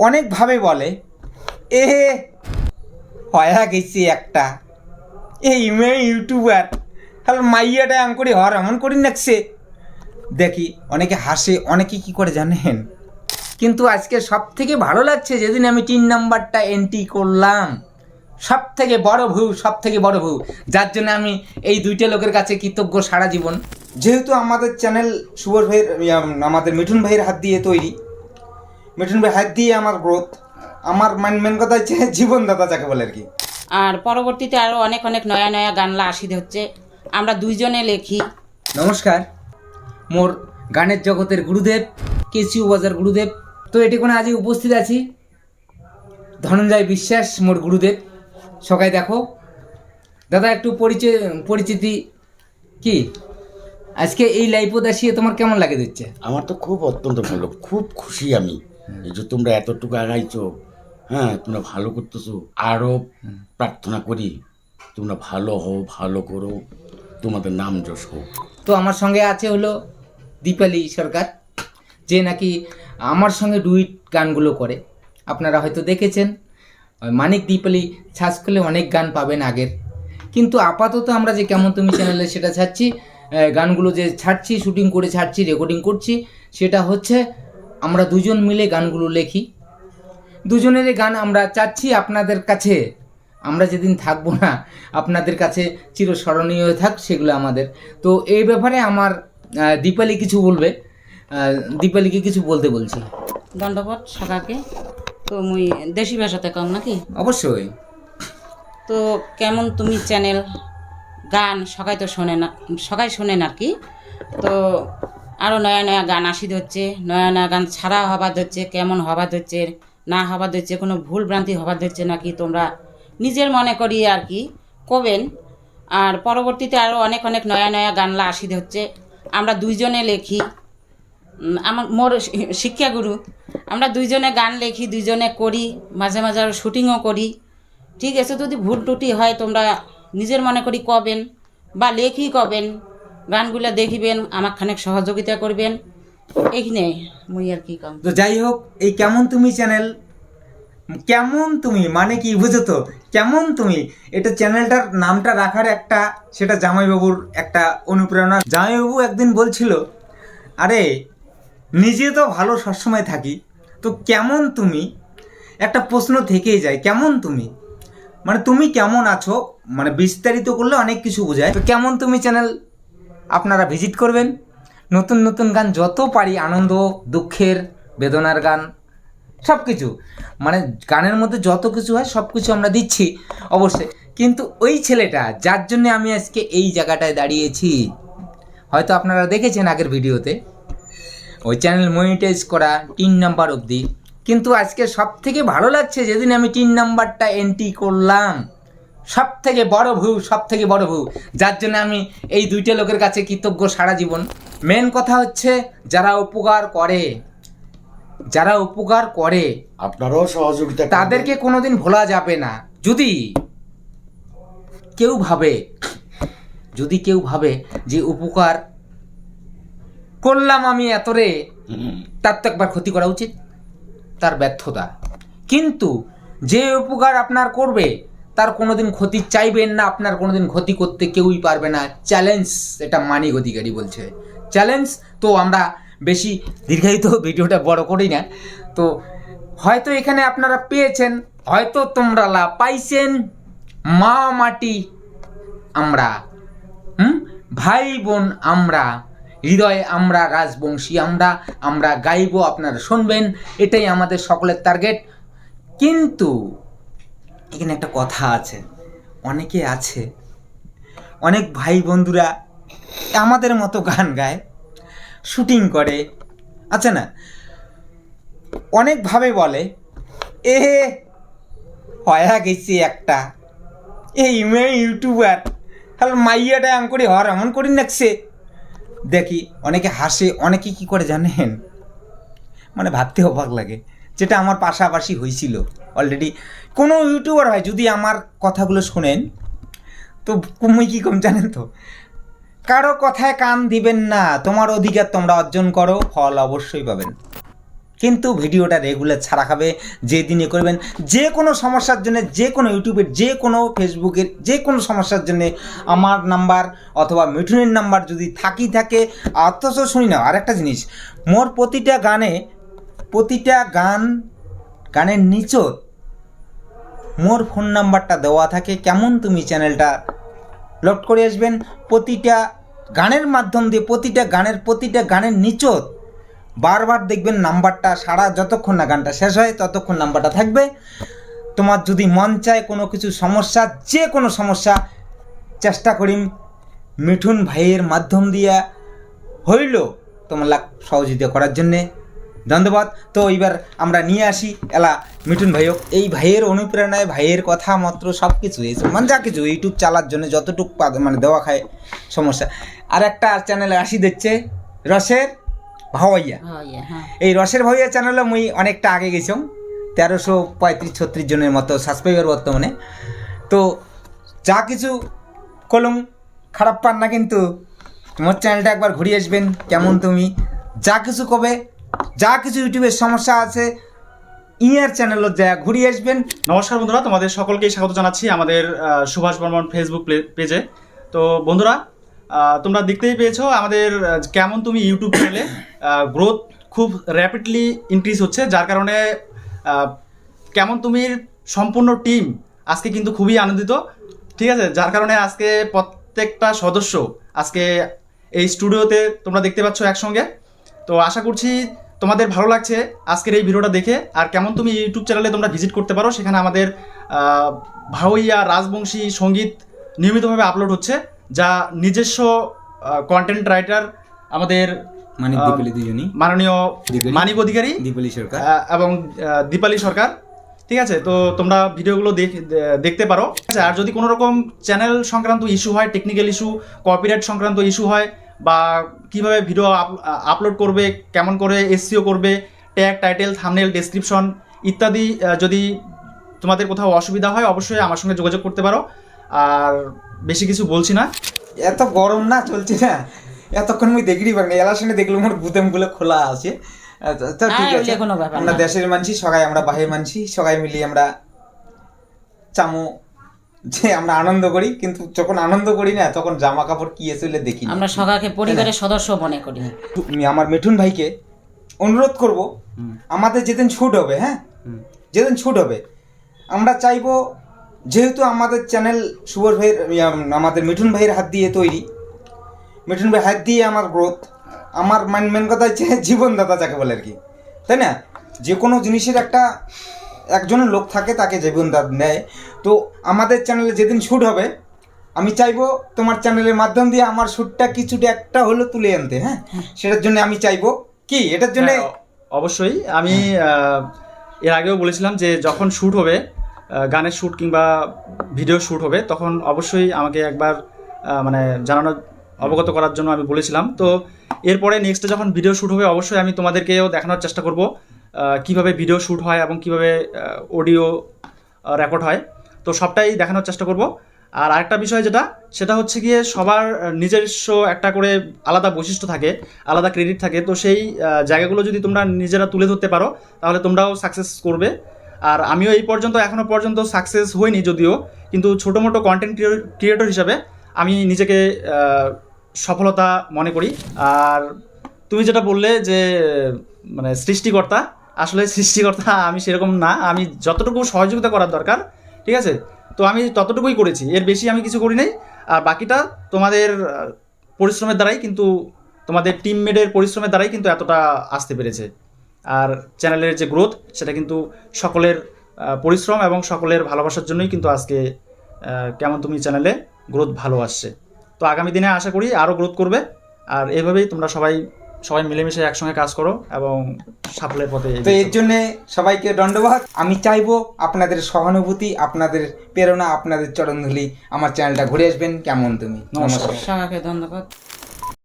অনেকভাবে বলে এ হয়া গেছি একটা এই মেয়ে ইউটিউবার তাহলে মাইয়াটা আম করি হর এমন করি নাকছে দেখি অনেকে হাসে, অনেকে কি করে জানেন। কিন্তু আজকে সব থেকে ভালো লাগছে যেদিন আমি 3 নাম্বারটা এন্ট্রি করলাম, সব থেকে বড় ভুল, যার জন্য আমি এই দুইটা লোকের কাছে কৃতজ্ঞ সারা জীবন। যেহেতু আমাদের চ্যানেল শুভর ভাইয়ের আমাদের মিঠুন ভাইয়ের হাত দিয়ে তৈরি, মিঠুন ভাইয়ের হাত দিয়ে আমার গ্রোথ, আমার মেন কথা হচ্ছে জীবনদাতা যাকে বলে আর কি। আর পরবর্তীতে আরও অনেক অনেক নয়া নয়া গানলা আসিতে হচ্ছে, আমরা দুইজনে লেখি। নমস্কার, মোর গানের জগতের গুরুদেব কেসিউ বাজার গুরুদেব। তো এটি কোনো আজই উপস্থিত আছি ধনঞ্জয় বিশ্বাস মোর গুরুদেব। সবাই দেখো দাদা একটু পরিচিতি কি আজকে এই লাইভে আসিয়ে তোমার কেমন লাগে দিচ্ছে? আমার তো খুব অত্যন্ত ভালো, খুব খুশি আমি এই যে তোমরা এতটুকু আগাইছো। হ্যাঁ, তোমরা ভালো করতেছো, আরও প্রার্থনা করি তোমরা ভালো হও, ভালো করো, তোমাদের নাম যশ হোক। তো আমার সঙ্গে আছে হলো দীপালি সরকার, যে নাকি আমার সঙ্গে ডুইট গানগুলো করে। আপনারা হয়তো দেখেছেন মানিক দীপালি সার্চ করলে অনেক গান পাবেন আগের। কিন্তু আপাতত আমরা যে কেমন তুমি চ্যানেলে সেটা ছাড়ছি, গানগুলো যে ছাড়ছি, শুটিং করে ছাড়ছি, রেকর্ডিং করছি, সেটা হচ্ছে আমরা দুজন মিলে গানগুলো লেখি। দুজনেরই গান আমরা চাচ্ছি আপনাদের কাছে, আমরা যেদিন থাকবো না আপনাদের কাছে চিরস্মরণীয় হয়ে থাক সেগুলো আমাদের। তো এই ব্যাপারে আমার দীপালি কিছু বলবে, দীপালিকে কিছু বলতে বলছি। দণ্ডবত সকাকে। তো মুই দেশি ভাষাতে কম নাকি? অবশ্যই। তো কেমন তুমি চ্যানেল গান সবাই তো শোনে না, সবাই শোনেন আর কি। তো আরও নয়া নয়া গান আসিতে হচ্ছে, নয়া নয়া গান ছাড়া হবার হচ্ছে, কেমন হবার হচ্ছে না হবার হচ্ছে, কোনো ভুল ভ্রান্তি হবার হচ্ছে নাকি তোমরা নিজের মনে করি আর কি কবেন। আর পরবর্তীতে আরও অনেক অনেক নয়া নয়া গানলা আসিতে হচ্ছে, আমরা দুইজনে লেখি। আমার মোর শিক্ষাগুরু, আমরা দুইজনে গান লেখি, দুইজনে করি, মাঝে মাঝে আরও শুটিংও করি। ঠিক আছে, যদি ভুল টুটি হয় তোমরা নিজের মনে করি কবেন বা লেখি কবেন, গানগুলো দেখিবেন, আমার খানিক সহযোগিতা করবেন, এইখানে মুই আর কি কম। তো যাই হোক, এই কেমন তুমি চ্যানেল, কেমন তুমি মানে কি বুঝো তো, কেমন তুমি এটা চ্যানেলটার নামটা রাখার একটা সেটা জামাইবাবুর একটা অনুপ্রেরণা। জামাইবাবু একদিন বলছিল আরে নিজে তো ভালো সবসময় থাকি, তো কেমন তুমি একটা প্রশ্ন থেকেই যায়, কেমন তুমি মানে তুমি কেমন আছো, মানে বিস্তারিত করলে অনেক কিছু বোঝায়। তো কেমন তুমি চ্যানেল আপনারা ভিজিট করবেন, নতুন নতুন গান যত পারি, আনন্দ দুঃখের বেদনার গান সব কিছু, মানে গানের মধ্যে যত কিছু হয় সব কিছু আমরা দিচ্ছি অবশ্যই। কিন্তু ওই ছেলেটা যার জন্য আমি আজকে এই জায়গাটায় দাঁড়িয়েছি, হয়তো আপনারা দেখেছেন আগের ভিডিওতে, ওই চ্যানেল মনিটাইজ করা 3 নাম্বার অবধি। কিন্তু আজকে সব থেকে ভালো লাগছে যেদিন আমি 3 নাম্বারটা এন্ট্রি করলাম, সব থেকে বড় ভুল, যার জন্য আমি এই দুইটা লোকের কাছে কৃতজ্ঞ সারা জীবন। মেন কথা হচ্ছে যারা উপকার করে আপনারাও সহযোগিতা করবেন। তাদেরকে কোনোদিন ভোলা যাবে না। যদি কেউ ভাবে যে উপকার করলাম আমি এতরে, তার তো একবার ক্ষতি করা উচিত, তার ব্যর্থতা। কিন্তু যে উপকার আপনার করবে তার কোনোদিন ক্ষতি চাইবেন না, আপনার কোনোদিন ক্ষতি করতে কেউই পারবে না। চ্যালেঞ্জ, এটা মানিক অধিকারী বলছে চ্যালেঞ্জ। তো আমরা বেশি দীর্ঘায়িত ভিডিওটা বড় করি না। তো হয়তো এখানে আপনারা পেয়েছেন, হয়তো তোমরা লাভ পাইছেন, মা মাটি আমরা, ভাই বোন আমরা, হৃদয়ে আমরা রাজবংশী, আমরা গাইব, আপনারা শুনবেন, এটাই আমাদের সকলের টার্গেট। কিন্তু এখানে একটা কথা আছে, অনেক ভাই বন্ধুরা আমাদের মতো গান গায়, শুটিং করে, আচ্ছা না, অনেকভাবে বলে এ হয়া গেছি একটা এই মেয়ে ইউটিউবার তাহলে মাইয়াটা আম করি হর এমন করি নাকছে দেখি, অনেকে হাসে, অনেকে কি করে জানেন, মানে ভাবতে অবাক লাগে, যেটা আমার পাশাপাশি হয়েছিল অলরেডি। কোনো ইউটিউবার হয় যদি আমার কথাগুলো শোনেন, তো তুমি কী কম জানেন তো, কারো কথায় কান দিবেন না, তোমার অধিকার তোমরা অর্জন করো, ফল অবশ্যই পাবেন। কিন্তু ভিডিওটা রেগুলার ছাড়া খাবে, যে দিনে করবেন। যে কোনো সমস্যার জন্য, যে কোনো ইউটিউবের, যে কোনো ফেসবুকের যে কোনো সমস্যার জন্য আমার নাম্বার অথবা মিঠুনের নাম্বার যদি থাকে, অথচ শুনি না আরেকটা জিনিস, মোর প্রতিটা গানের নিচত মোর ফোন নাম্বারটা দেওয়া থাকে। কেমন তুমি চ্যানেলটা লোড করে আসবেন, প্রতিটা গানের মাধ্যম দিয়ে প্রতিটা গানের নিচত বারবার দেখবেন নাম্বারটা, সারা যতক্ষণ না গানটা শেষ হয় ততক্ষণ নাম্বারটা থাকবে। তোমার যদি মন চায় কোনো কিছু সমস্যা, যে কোনো সমস্যা, চেষ্টা করিম মিঠুন ভাইয়ের মাধ্যম দিয়া হইল তোমার সহযোগিতা করার জন্যে। ধন্যবাদ। তো এবার আমরা নিয়ে আসি এলা মিঠুন ভাইওক। এই ভাইয়ের অনুপ্রেরণায়, ভাইয়ের কথা মাত্র সব কিছু মানে যা কিছু ইউটিউব চালার জন্য যতটুকু মানে দেওয়া খায় সমস্যা। আর একটা চ্যানেলে আসি দিচ্ছে রসের ভাওয়াইয়া। হ্যাঁ। এই রসের ভাওয়াইয়া চ্যানেলে মুই অনেকটা আগে গেছিলাম, 1335-36 জনের মতো সাবস্ক্রাইবার বর্তমানে। তো যা কিছু কলম খারাপ পান না, কিন্তু তোমার চ্যানেলটা একবার ঘুরিয়ে আসবেন। কেমন তুমি যা কিছু কবে, যা কিছু ইউটিউবের সমস্যা আছে ইয়ার চ্যানেলও যা ঘুরিয়ে আসবেন। নমস্কার বন্ধুরা, তোমাদের সকলকেই স্বাগত জানাচ্ছি আমাদের সুভাষ বর্মন ফেসবুক পেজে। তো বন্ধুরা, তোমরা দেখতেই পেয়েছো আমাদের কেমন তুমি ইউটিউব চ্যানেলে গ্রোথ খুব র্যাপিডলি ইনক্রিজ হচ্ছে, যার কারণে কেমন তুমির সম্পূর্ণ টিম আজকে কিন্তু খুবই আনন্দিত। ঠিক আছে, যার কারণে আজকে প্রত্যেকটা সদস্য আজকে এই স্টুডিওতে তোমরা দেখতে পাচ্ছ একসঙ্গে। তো আশা করছি তোমাদের ভালো লাগছে আজকের এই ভিডিওটা দেখে। আর কেমন তুমি ইউটিউব চ্যানেলে তোমরা ভিজিট করতে পারো, সেখানে আমাদের ভাওয়াইয়া রাজবংশী সঙ্গীত নিয়মিতভাবে আপলোড হচ্ছে, যা নিজস্ব কন্টেন্ট রাইটার আমাদের মাননীয় মানিক অধিকারী এবং দীপালি সরকার। ঠিক আছে, তো তোমরা ভিডিওগুলো দেখতে পারো। আর যদি কোনো রকম চ্যানেল সংক্রান্ত ইস্যু হয়, টেকনিক্যাল ইস্যু, কপিরাইট সংক্রান্ত ইস্যু হয়, বা কিভাবে ভিডিও আপলোড করবে, কেমন করে এসইও করবে, ট্যাগ, টাইটেল, থাম্বনেল, ডেসক্রিপশন ইত্যাদি যদি তোমাদের কোথাও অসুবিধা হয়, অবশ্যই আমার সঙ্গে যোগাযোগ করতে পারো। আর বেশি কিছু বলছি না, এত গরম না চলছে না, এতক্ষণ আমি দেখিই পারি না। এলার সঙ্গে দেখলাম আমার গুলো খোলা আছে। তো ঠিক আছে, আমরা দেশের মানছি, সবাই আমরা বাহির মানছি, সবাই মিলিয়ে আমরা চামো যে আমরা আনন্দ করি। কিন্তু যখন আনন্দ করি না, তখন জামা কাপড় কি এসে দেখি না। আমরা সবাইকে পরিবারের সদস্য মনে করি। আমি আমার মিঠুন ভাইকে অনুরোধ করব, আমাদের যেদিন ছুট হবে, যেদিন ছুট হবে, আমরা চাইবো, যেহেতু আমাদের চ্যানেল সুবর ভাইয়ের, আমাদের মিঠুন ভাইয়ের হাত দিয়ে তৈরি, মিঠুন ভাইয়ের হাত দিয়ে আমার গ্রোথ, আমার মেন কথা হচ্ছে জীবনদাতা যাকে বলে আর কি, তাই না? যে কোনো জিনিসের একজনের লোক থাকে, তাকে জীবনদাতা নেয়। তো আমাদের চ্যানেলে যেদিন শ্যুট হবে, আমি চাইবো তোমার চ্যানেলের মাধ্যম দিয়ে আমার শ্যুটটা কিছুটা একটা হলো তুলে আনতে। সেটার জন্য আমি চাইবো কি, এটার জন্য অবশ্যই আমি এর আগেও বলেছিলাম যে যখন শ্যুট হবে, গানের শ্যুট কিংবা ভিডিও শ্যুট হবে, তখন অবশ্যই আমাকে একবার মানে অবগত করার জন্য আমি বলেছিলাম। তো এরপরে নেক্সটে যখন ভিডিও শ্যুট হবে, অবশ্যই আমি তোমাদেরকেও দেখানোর চেষ্টা করব কিভাবে ভিডিও শ্যুট হয় এবং কিভাবে অডিও রেকর্ড হয়। তো সবটাই দেখানোর চেষ্টা করব। আর আরেকটা বিষয় সেটা হচ্ছে গিয়ে সবার নিজস্ব একটা করে আলাদা বৈশিষ্ট্য থাকে, আলাদা ক্রেডিট থাকে। তো সেই জায়গাগুলো যদি তোমরা নিজেরা তুলে ধরতে পারো, তাহলে তোমরাও সাকসেস করবে। আর আমিও এখনো পর্যন্ত সাকসেস হইনি যদিও, কিন্তু ছোটো মোটো কন্টেন্ট ক্রিয়েটর হিসাবে আমি নিজেকে সফলতা মনে করি। আর তুমি যেটা বললে যে মানে সৃষ্টিকর্তা, আসলে সৃষ্টিকর্তা আমি সেরকম না। আমি যতটুকু সহযোগিতা করার দরকার, ঠিক আছে, তো আমি ততটুকুই করেছি, এর বেশি আমি কিছু করি নাই। আর বাকিটা তোমাদের পরিশ্রমের দ্বারাই, কিন্তু তোমাদের টিমমেটের পরিশ্রমের দ্বারাই কিন্তু এতটা আসতে পেরেছে। আর চ্যানেলের যে গ্রোথ, সেটা কিন্তু সকলের পরিশ্রম এবং সকলের ভালোবাসার জন্যই কিন্তু আজকে কেমন তুমি চ্যানেলে গ্রোথ ভালো আসছে। তো আগামী দিনে আশা করি আরও গ্রোথ করবে। আর এভাবেই তোমরা সবাই মিলেমিশে একসঙ্গে কাজ করো এবং সাফল্যের পথে। তো এর জন্য সবাইকে ধন্যবাদ। আমি চাইবো আপনাদের সহানুভূতি, আপনাদের প্রেরণা, আপনাদের চরণধুলি আমার চ্যানেলটা ঘুরে আসবেন। কেমন তুমি। নমস্কার। সবাইকে ধন্যবাদ।